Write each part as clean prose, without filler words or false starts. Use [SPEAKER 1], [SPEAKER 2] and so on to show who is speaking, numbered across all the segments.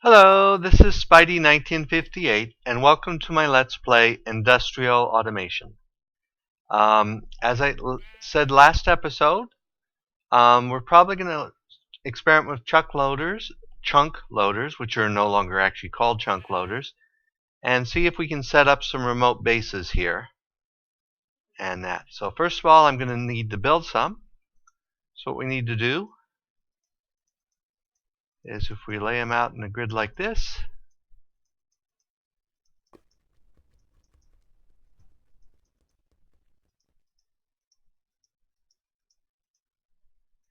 [SPEAKER 1] Hello, this is Spidey1958, and welcome to my Let's Play Industrial Automation. As I said last episode, we're probably going to experiment with chunk loaders, which are no longer actually called chunk loaders, and see if we can set up some remote bases here and that. So first of all, I'm going to need to build some. So what we need to do is if we lay them out in a grid like this,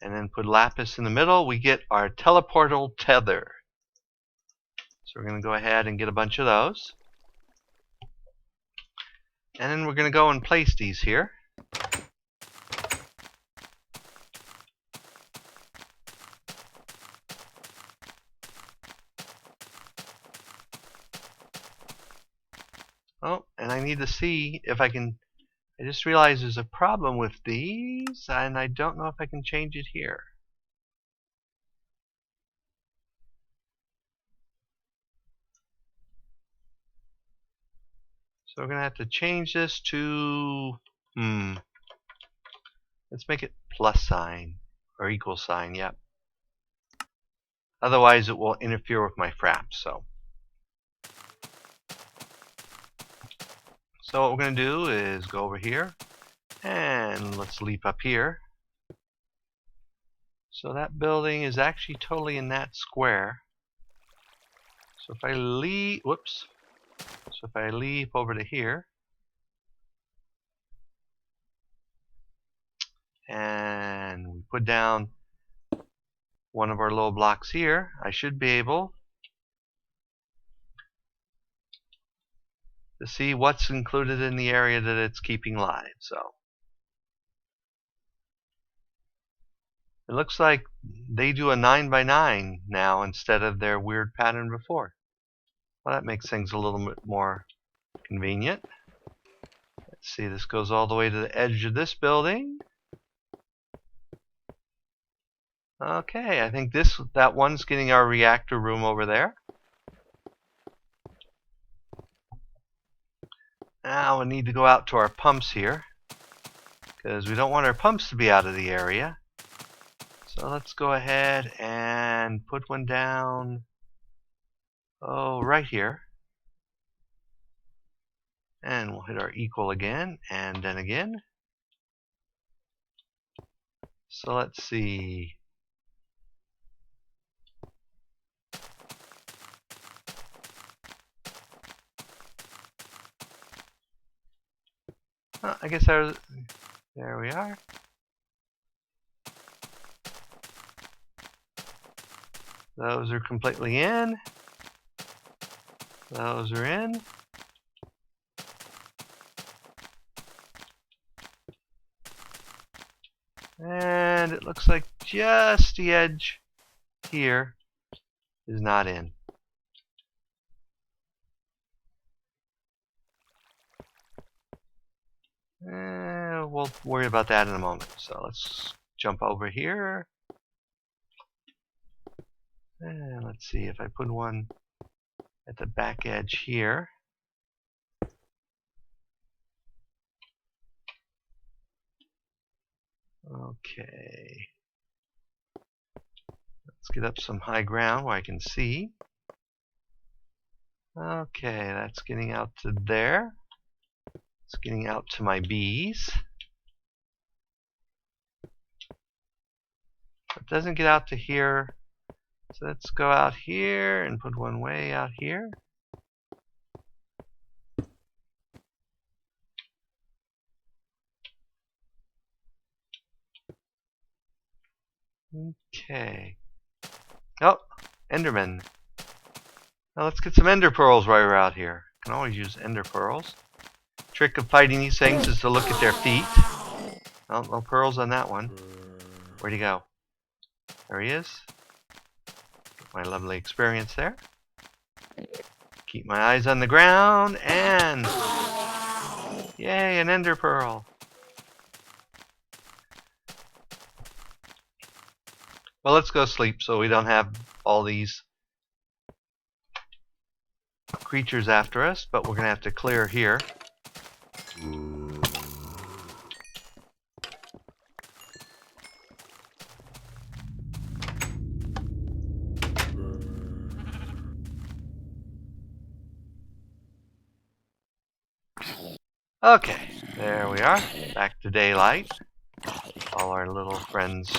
[SPEAKER 1] and then put lapis in the middle, we get our teleportal tether. So we're going to go ahead and get a bunch of those. And then we're going to go and place these here. Oh, and I need to see if I can. I just realized there's a problem with these, and I don't know if I can change it here. So we're going to have to change this to, let's make it plus sign, or equal sign, yep. Otherwise it will interfere with my fraps, so what we're going to do is go over here, and let's leap up here. So that building is actually totally in that square. So if I leap, So if I leap over to here, and we put down one of our little blocks here, I should be able to see what's included in the area that it's keeping live. So it looks like they do a 9 by 9 now instead of their weird pattern before. Well, that makes things a little bit more convenient. Let's see, this goes all the way to the edge of this building. Okay, I think that one's getting our reactor room over there. Now we need to go out to our pumps here, because we don't want our pumps to be out of the area. So let's go ahead and put one down, right here. And we'll hit our equal again, and then again. So let's see. I guess there we are. Those are completely in. Those are in. And it looks like just the edge here is not in. We'll worry about that in a moment. So let's jump over here. And let's see if I put one at the back edge here. Okay. Let's get up some high ground where I can see. Okay, that's getting out to there. It's getting out to my bees. It doesn't get out to here. So let's go out here and put one way out here. Okay. Oh, Enderman. Now let's get some ender pearls while we're out here. Can always use ender pearls. Trick of fighting these things is to look at their feet. Oh, no pearls on that one. Where'd he go? There he is. Get my lovely experience there. Keep my eyes on the ground, and yay, an ender pearl. Well, let's go sleep so we don't have all these creatures after us, but we're going to have to clear here. Okay, there we are. Back to daylight. All our little friends.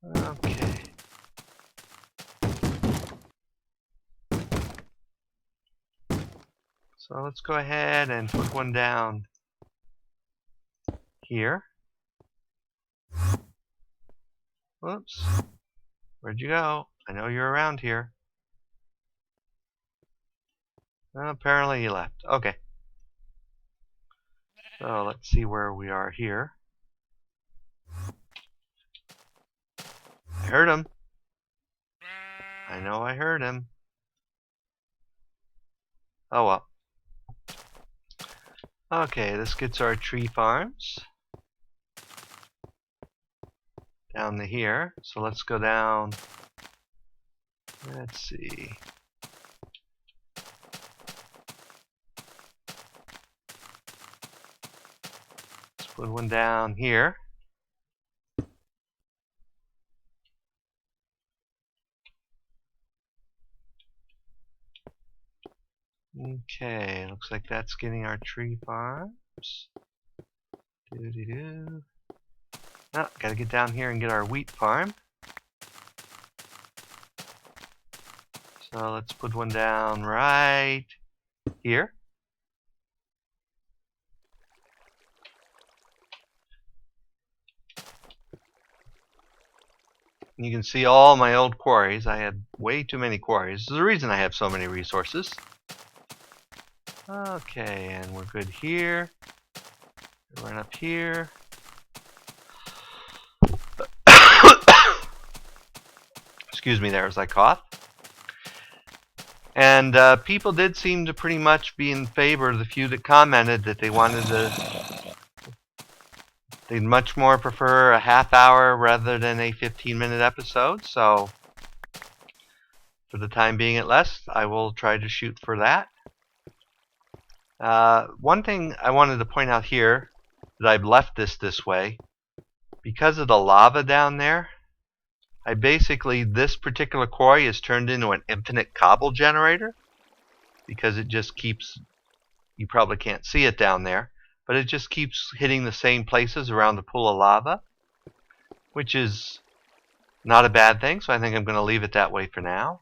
[SPEAKER 1] Okay. So let's go ahead and put one down here. Whoops. Where'd you go? I know you're around here. Well, apparently he left. Okay. So let's see where we are here. I heard him. I know I heard him. Oh well. Okay, this gets our tree farms down to here. So let's go down. Let's see. Let's put one down here. Okay, looks like that's getting our tree farms. Doo-doo-doo. Oh, gotta get down here and get our wheat farm. So let's put one down right here. You can see all my old quarries. I had way too many quarries. There's a reason I have so many resources. Okay, and we're good here. Run up here. Excuse me there as I cough. And people did seem to pretty much be in favor of the few that commented that they wanted to. They'd much more prefer a half hour rather than a 15-minute episode. So, for the time being at least, I will try to shoot for that. One thing I wanted to point out here, that I've left this way, because of the lava down there, this particular quarry is turned into an infinite cobble generator, because it just keeps, you probably can't see it down there, but it just keeps hitting the same places around the pool of lava, which is not a bad thing, so I think I'm going to leave it that way for now.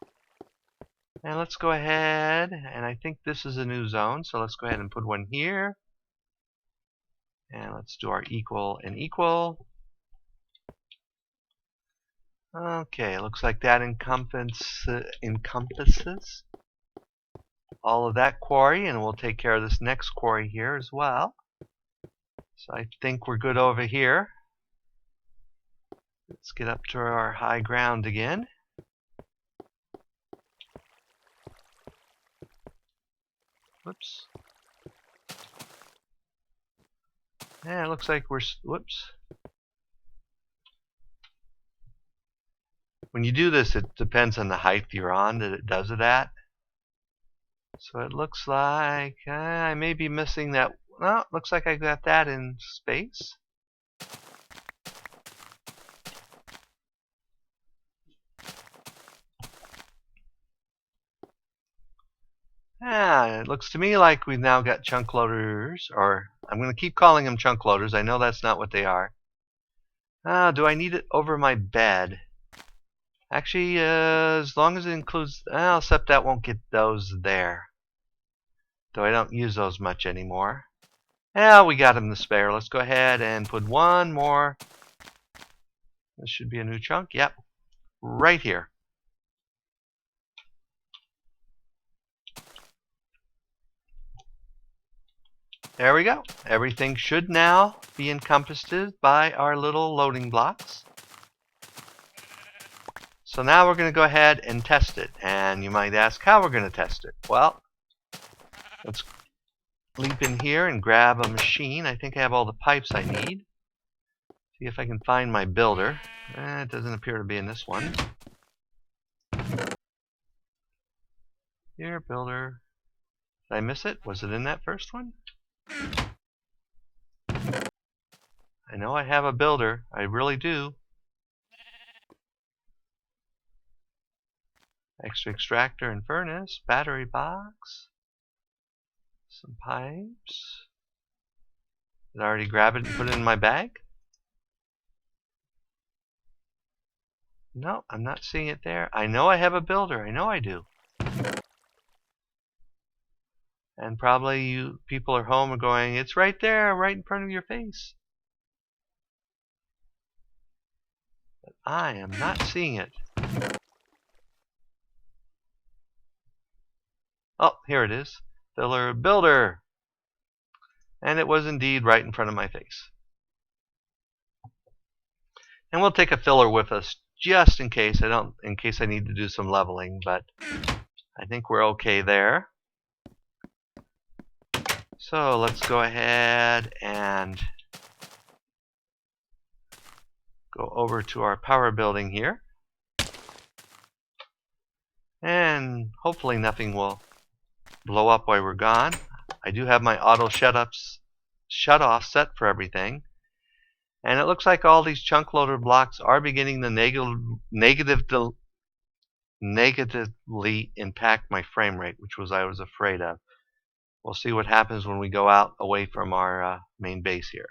[SPEAKER 1] And let's go ahead, and I think this is a new zone, so let's go ahead and put one here. And let's do our equal and equal. Okay, looks like that encompasses all of that quarry, and we'll take care of this next quarry here as well. So I think we're good over here. Let's get up to our high ground again. Whoops. Yeah, it looks like we're, whoops. When you do this, it depends on the height you're on that it does it at. So it looks like I may be missing that. Well, it looks like I got that in space. It looks to me like we've now got chunk loaders, or I'm going to keep calling them chunk loaders. I know that's not what they are. Do I need it over my bed? Actually, as long as it includes, except that won't get those there. Though I don't use those much anymore. We got them to spare. Let's go ahead and put one more. This should be a new chunk. Yep. Right here. There we go. Everything should now be encompassed by our little loading blocks. So now we're going to go ahead and test it. And you might ask how we're going to test it. Well, let's leap in here and grab a machine. I think I have all the pipes I need. See if I can find my builder. It doesn't appear to be in this one. Here, builder. Did I miss it? Was it in that first one? I know I have a builder. I really do. Extra extractor and furnace. Battery box. Some pipes. Did I already grab it and put it in my bag? No, I'm not seeing it there. I know I have a builder. I know I do. And probably you people are home and going, it's right there, right in front of your face. But I am not seeing it. Oh, here it is. Builder. And it was indeed right in front of my face. And we'll take a filler with us just in case I need to do some leveling, but I think we're okay there. So let's go ahead and go over to our power building here. And hopefully nothing will blow up while we're gone. I do have my auto shut off set for everything. And it looks like all these chunk loader blocks are beginning to negatively impact my frame rate, which I was afraid of. We'll see what happens when we go out away from our main base here.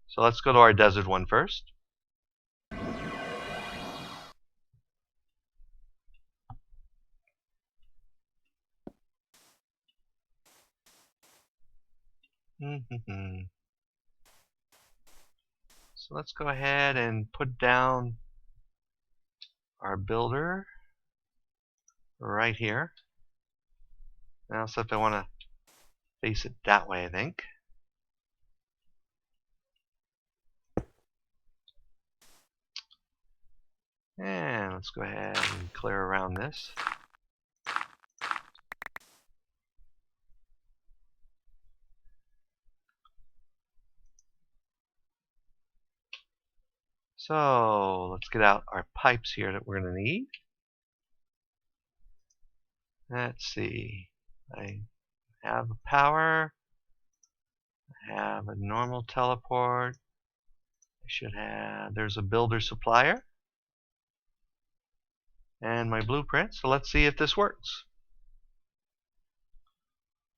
[SPEAKER 1] So let's go to our desert one first. So let's go ahead and put down our builder right here. Now, except I want to face it that way, I think. And let's go ahead and clear around this. So let's get out our pipes here that we're going to need. Let's see. I have a power. I have a normal teleport. I should have, there's a builder supplier. And my blueprint. So let's see if this works.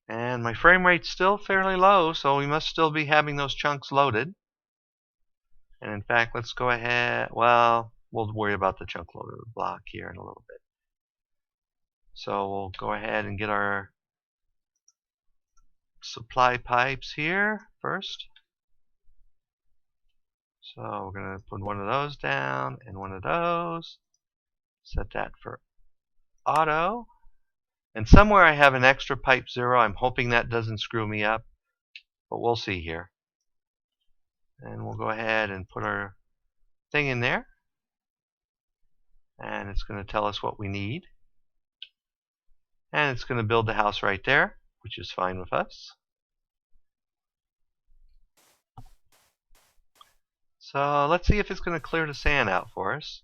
[SPEAKER 1] And my frame rate's still fairly low, so we must still be having those chunks loaded. And in fact, let's go ahead. Well, we'll worry about the chunk loader block here in a little bit. So we'll go ahead and get our supply pipes here first. So we're going to put one of those down and one of those. Set that for auto. And somewhere I have an extra pipe 0. I'm hoping that doesn't screw me up, but we'll see here. And we'll go ahead and put our thing in there. And it's going to tell us what we need. And it's going to build the house right there, which is fine with us. So let's see if it's going to clear the sand out for us.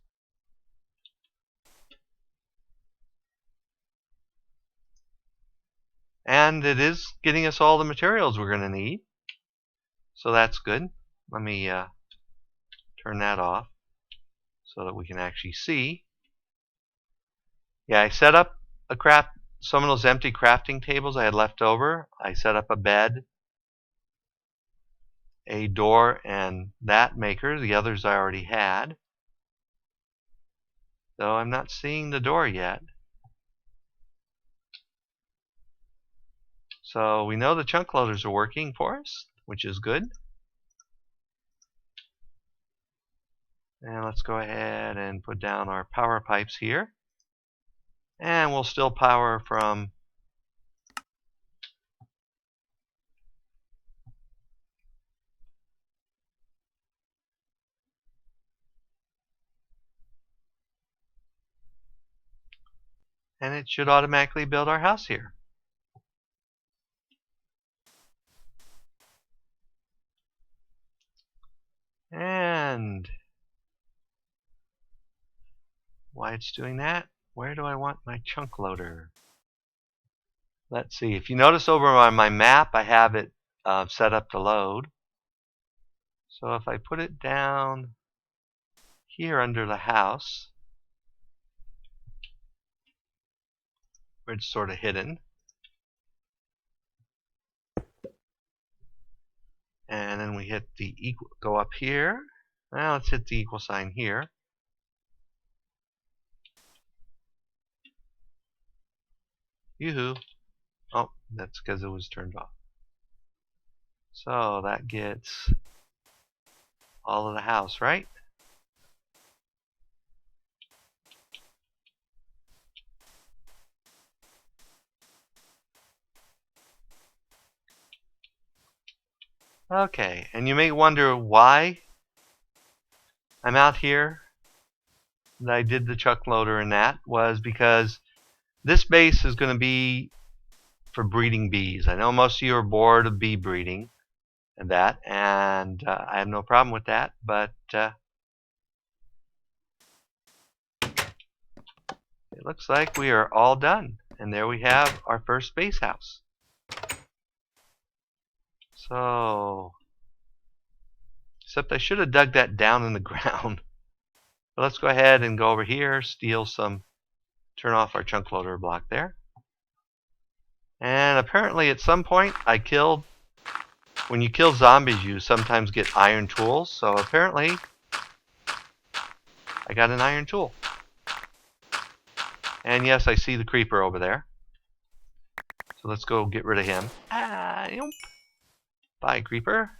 [SPEAKER 1] And it is getting us all the materials we're going to need. So that's good. Let me turn that off so that we can actually see. Yeah, I set up some of those empty crafting tables I had left over. I set up a bed, a door, and that maker. The others I already had. Though I'm not seeing the door yet. So we know the chunk loaders are working for us, which is good. And let's go ahead and put down our power pipes here. And we'll still power from and it should automatically build our house here. And why it's doing that? Where do I want my chunk loader? Let's see. If you notice over on my map, I have it set up to load. So if I put it down here under the house, where it's sort of hidden, and then we hit the equal, go up here. Well, let's hit the equal sign here. Yoo-hoo. Oh, that's because it was turned off. So that gets all of the house, right? Okay, and you may wonder why I'm out here, that I did the chuck loader, and that was because this base is going to be for breeding bees. I know most of you are bored of bee breeding and that, and I have no problem with that, but it looks like we are all done, and there we have our first base house. So, except I should have dug that down in the ground. But let's go ahead and go over here, steal some, turn off our chunk loader block there. And apparently at some point I killed, when you kill zombies you sometimes get iron tools, so apparently I got an iron tool. And yes, I see the creeper over there. So let's go get rid of him. Ah, yep. Bye, creeper.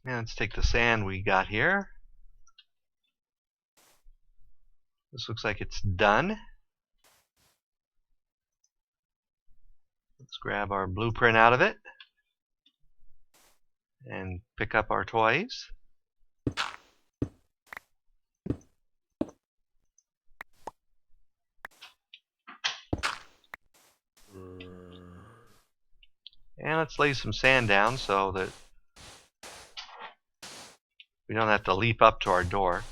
[SPEAKER 1] And let's take the sand we got here. This looks like it's done. Let's grab our blueprint out of it and pick up our toys. And let's lay some sand down so that we don't have to leap up to our door.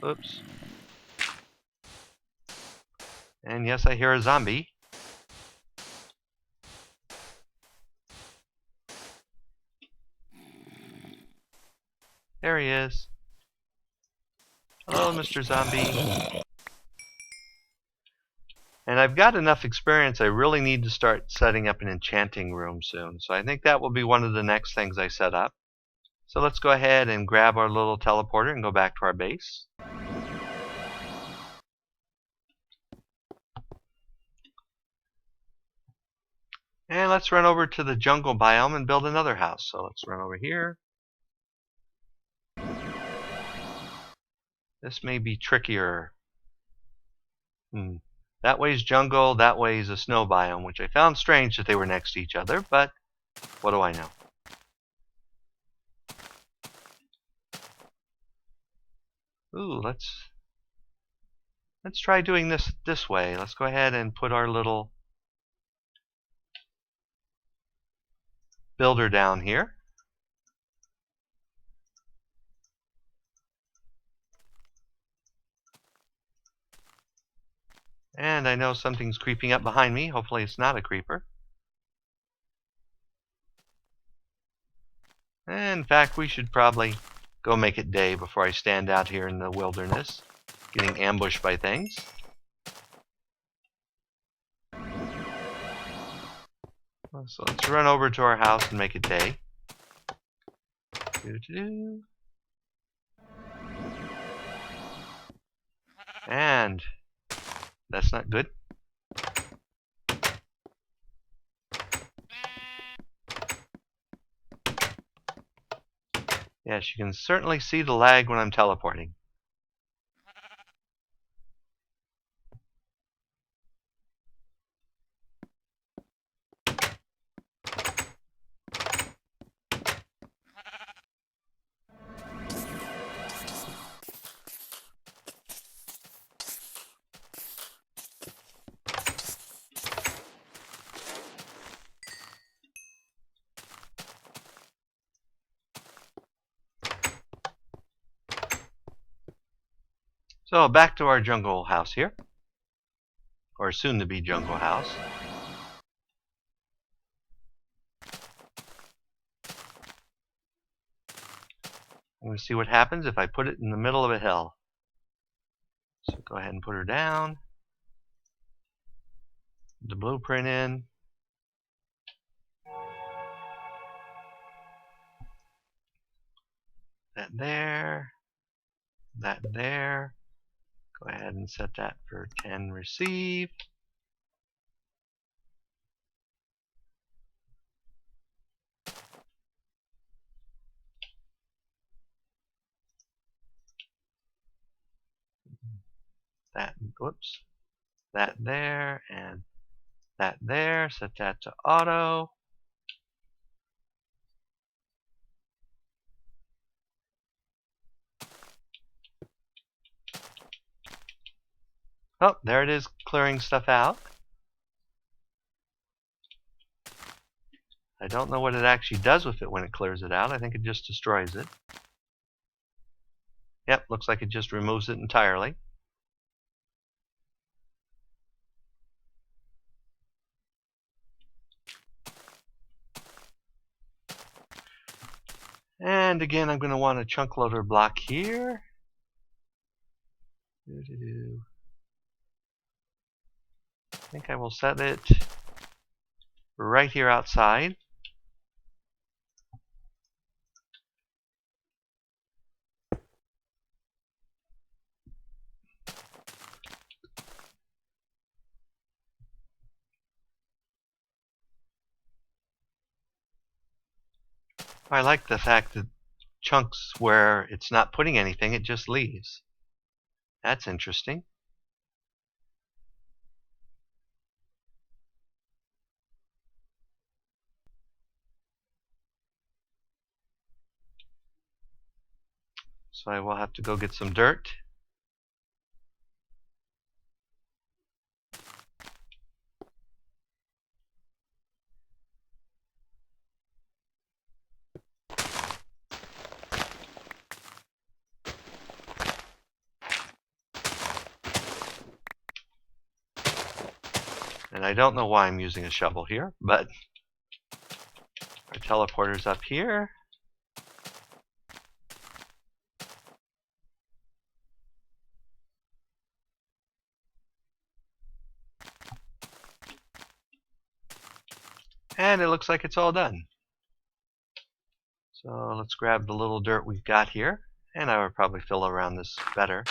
[SPEAKER 1] Oops. And yes, I hear a zombie. There he is. Hello, Mr. Zombie. And I've got enough experience, I really need to start setting up an enchanting room soon. So I think that will be one of the next things I set up. So let's go ahead and grab our little teleporter and go back to our base. And let's run over to the jungle biome and build another house. So let's run over here. This may be trickier. That way's jungle, that way's a snow biome, which I found strange that they were next to each other, but what do I know? Ooh, let's try doing this way. Let's go ahead and put our little builder down here. And I know something's creeping up behind me. Hopefully it's not a creeper. And in fact, we should probably go make it day before I stand out here in the wilderness, getting ambushed by things. So let's run over to our house and make it day. And that's not good. Yes, you can certainly see the lag when I'm teleporting. So back to our jungle house here, or soon to be jungle house. I'm going to see what happens if I put it in the middle of a hill. So go ahead and put her down. The blueprint in. That there. That there. Go ahead and set that for 10 receive. That, whoops. That there and that there. Set that to auto. Oh, there it is, clearing stuff out. I don't know what it actually does with it when it clears it out. I think it just destroys it. Yep, looks like it just removes it entirely. And again, I'm going to want a chunk loader block here. I think I will set it right here outside. I like the fact that chunks where it's not putting anything, it just leaves. That's interesting. So I will have to go get some dirt. And I don't know why I'm using a shovel here, but our teleporter's up here. And it looks like it's all done. So let's grab the little dirt we've got here, and I would probably fill around this better.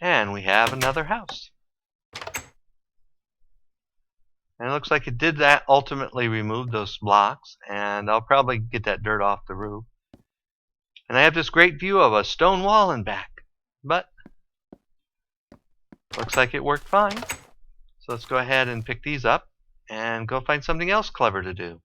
[SPEAKER 1] And we have another house. And it looks like it did that, ultimately remove those blocks, and I'll probably get that dirt off the roof. And I have this great view of a stone wall in back, but looks like it worked fine. So let's go ahead and pick these up and go find something else clever to do.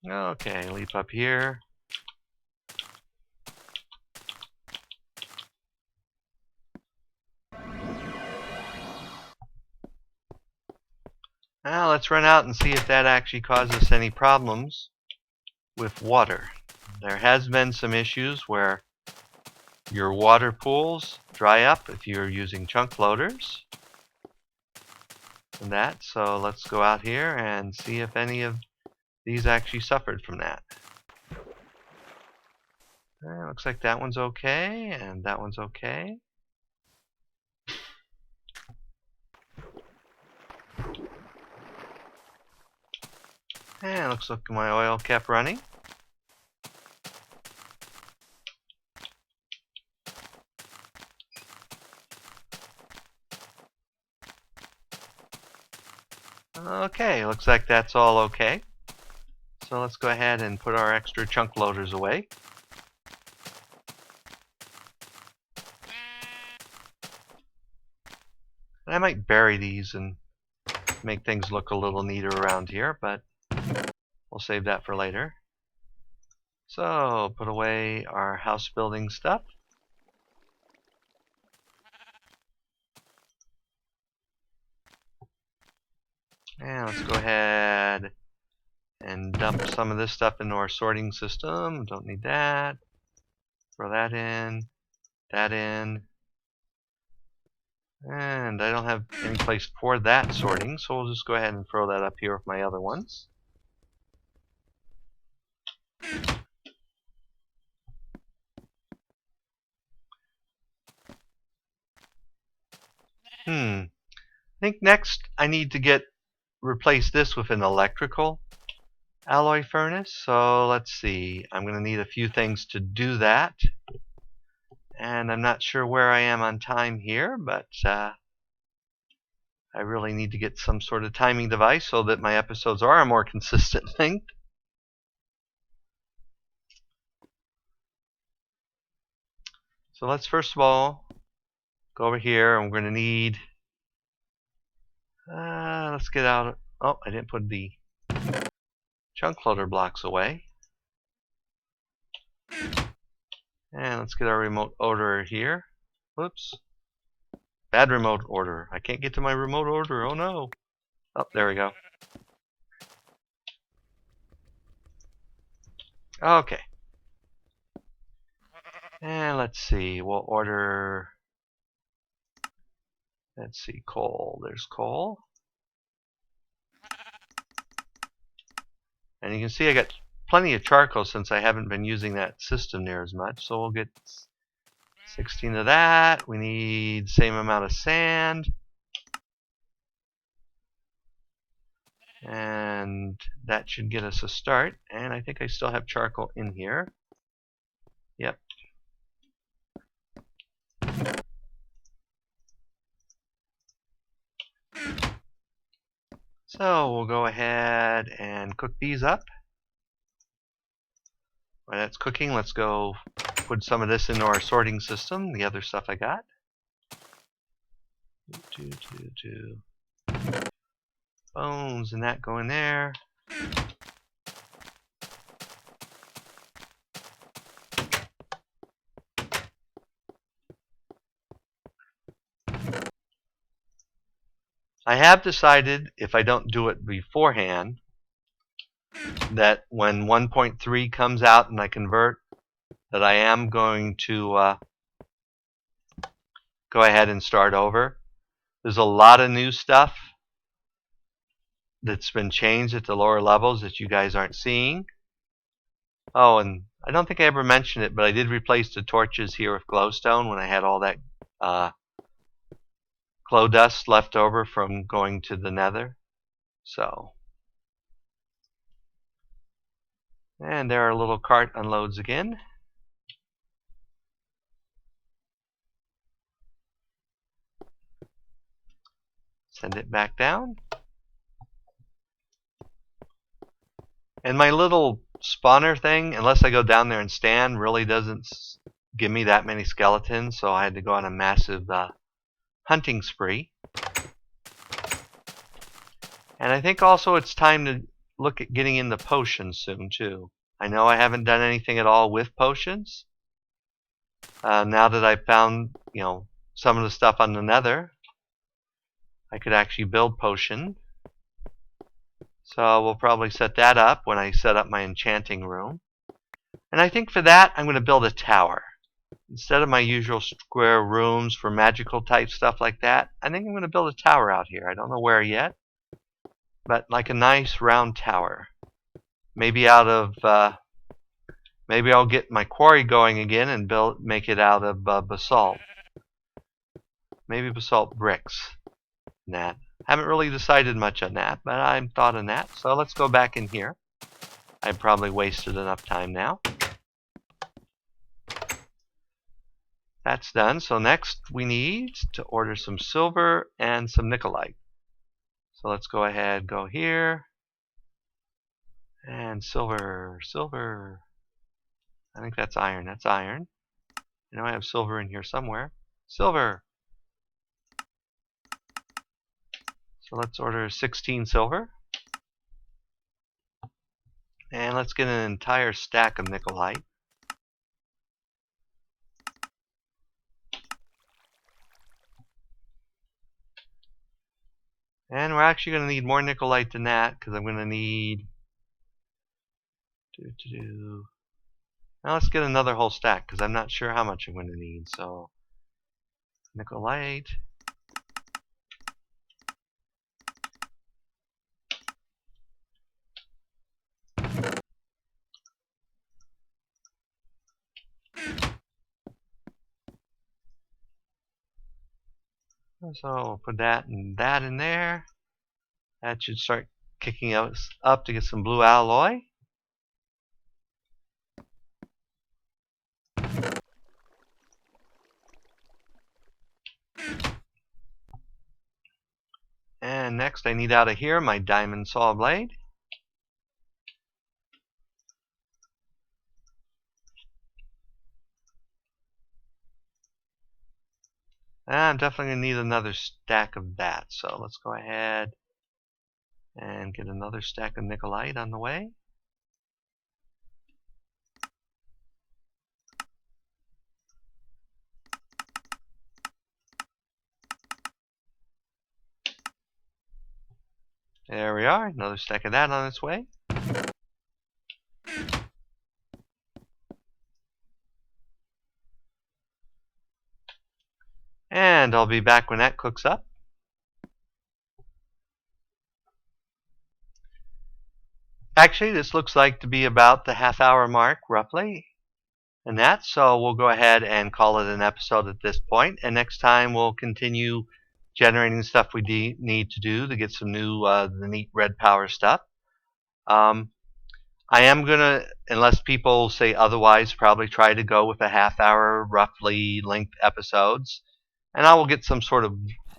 [SPEAKER 1] Okay, leap up here. Now let's run out and see if that actually causes any problems with water. There has been some issues where your water pools dry up if you're using chunk loaders. And that, so let's go out here and see if any of these actually suffered from that. Looks like that one's okay, and that one's okay. And looks like my oil kept running. Okay, looks like that's all okay. So let's go ahead and put our extra chunk loaders away. And I might bury these and make things look a little neater around here, but we'll save that for later. So, put away our house building stuff. And let's go ahead and dump some of this stuff into our sorting system. Don't need that. Throw that in. That in. And I don't have any place for that sorting, so we'll just go ahead and throw that up here with my other ones. I think next I need to replace this with an electrical alloy furnace. So let's see. I'm going to need a few things to do that. And I'm not sure where I am on time here, but I really need to get some sort of timing device so that my episodes are a more consistent thing. So let's first of all go over here, and we're going to need let's get out. Oh, I didn't put the chunk loader blocks away. And let's get our remote order here. Whoops. Bad remote order. I can't get to my remote order. Oh no. Oh, there we go. Okay. And let's see. We'll order. Let's see. Coal. There's coal. And you can see I got plenty of charcoal since I haven't been using that system near as much. So we'll get 16 of that. We need the same amount of sand. And that should get us a start. And I think I still have charcoal in here. Yep. So we'll go ahead and cook these up. While that's cooking, let's go put some of this into our sorting system, the other stuff I got. Bones and that go in there. I have decided, if I don't do it beforehand, that when 1.3 comes out and I convert, that I am going to go ahead and start over. There's a lot of new stuff that's been changed at the lower levels that you guys aren't seeing. Oh, and I don't think I ever mentioned it, but I did replace the torches here with glowstone when I had all that glow dust left over from going to the nether. So, and there our little cart unloads again. Send it back down. And my little spawner thing, unless I go down there and stand, really doesn't give me that many skeletons, so I had to go on a massive hunting spree. And I think also it's time to look at getting into potions soon too. I know I haven't done anything at all with potions. Now that I've found, some of the stuff on the nether, I could actually build potion. So we'll probably set that up when I set up my enchanting room. And I think for that, I'm going to build a tower. Instead of my usual square rooms for magical type stuff like that, I think I'm going to build a tower out here. I don't know where yet, but like a nice round tower. Maybe out of, maybe I'll get my quarry going again and make it out of basalt. Maybe basalt bricks. That. Haven't really decided much on that, but I've thought on that. So let's go back in here. I've probably wasted enough time now. That's done. So next we need to order some silver and some nickelite. So let's go ahead, go here. And silver, silver. I think that's iron. That's iron. I know I have silver in here somewhere. Silver. So let's order 16 silver. And let's get an entire stack of nickelite. And we're actually going to need more nickelite than that, because I'm going to need... Now let's get another whole stack, because I'm not sure how much I'm going to need. So, nickelite. So we'll put that and that in there. That should start kicking us up to get some blue alloy. And next I need out of here my diamond saw blade. And I'm definitely going to need another stack of that. So let's go ahead and get another stack of nickelite on the way. There we are, another stack of that on its way. And I'll be back when that cooks up. Actually, this looks like to be about the half-hour mark, roughly. And that, so we'll go ahead and call it an episode at this point. And next time we'll continue generating stuff we need to do to get some new, the neat red power stuff. I am going to, unless people say otherwise, probably try to go with a half-hour, roughly length episodes. And I will get some sort of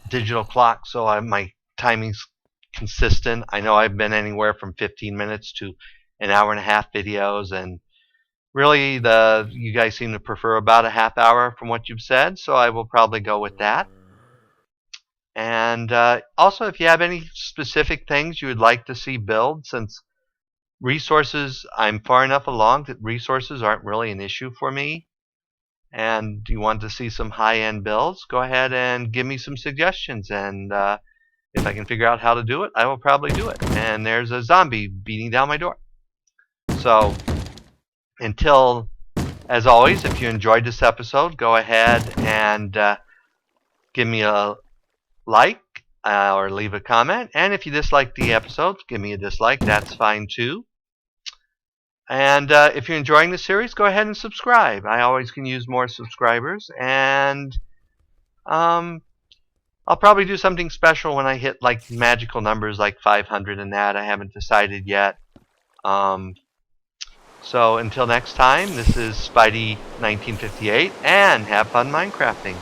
[SPEAKER 1] digital clock so my timing's consistent. I know I've been anywhere from 15 minutes to an hour and a half videos, and really you guys seem to prefer about a half hour from what you've said, so I will probably go with that. And also, if you have any specific things you would like to see build, since resources, I'm far enough along that resources aren't really an issue for me, and you want to see some high-end builds, go ahead and give me some suggestions, and if I can figure out how to do it, I will probably do it. And there's a zombie beating down my door. So, until, as always, if you enjoyed this episode, go ahead and give me a like or leave a comment. And if you dislike the episode, give me a dislike. That's fine too. And if you're enjoying the series, go ahead and subscribe. I always can use more subscribers. And I'll probably do something special when I hit like magical numbers like 500 and that. I haven't decided yet. So until next time, this is Spidey 1958, and have fun Minecrafting.